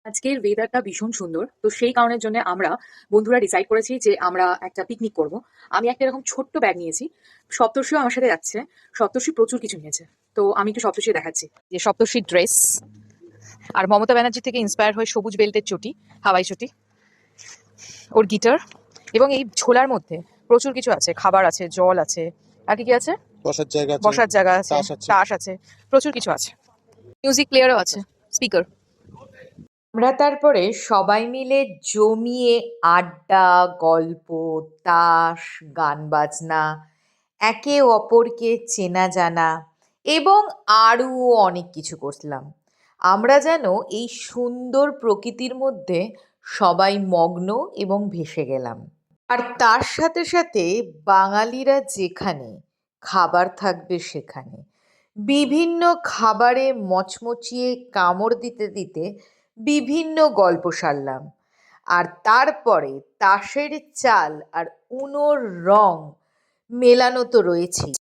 আজকের ওয়েদারটা ভীষণ সুন্দর, তো সেই কারণের জন্য আমরা বন্ধুরা ডিসাইড করেছি যে আমরা একটা পিকনিক করব। আমি একটা এরকম ছোট্ট ব্যাগ নিয়েছি। সপ্তর্ষিও আমার সাথে যাচ্ছে। সপ্তর্ষি প্রচুর কিছু নিয়েছে। তো আমি একটু সপ্তর্ষি দেখাচ্ছি যে সপ্তর্ষির ড্রেস, আর মমতা ব্যানার্জি থেকে ইন্সপায়ার হয়ে সবুজ বেল্টের চটি, হাওয়াই চটি, ওর গিটার, এবং এই ঝোলার মধ্যে প্রচুর কিছু আছে, খাবার আছে, জল আছে, আর কি কি আছে, বসার জায়গা আছে, বসার জায়গা আছে, তাস আছে। তাস আছে, প্রচুর কিছু আছে, মিউজিক প্লেয়ারও আছে, স্পিকার। আমরা তারপরে সবাই মিলে জমিয়ে আড্ডা, গল্প, তাস, গান বাজনা, একে অপরকে চেনা জানা এবং আরও অনেক কিছু করলাম। আমরা যেন এই সুন্দর প্রকৃতির মধ্যে সবাই মগ্ন এবং ভেসে গেলাম। আর তার সাথে সাথে বাঙালিরা যেখানে, খাবার থাকবে সেখানে। বিভিন্ন খাবারে মচমচিয়ে কামড় দিতে দিতে বিভিন্ন গল্প সারলাম। আর তারপরে তাসের চাল আর উনোর রং মেলানো তো রয়েছেই।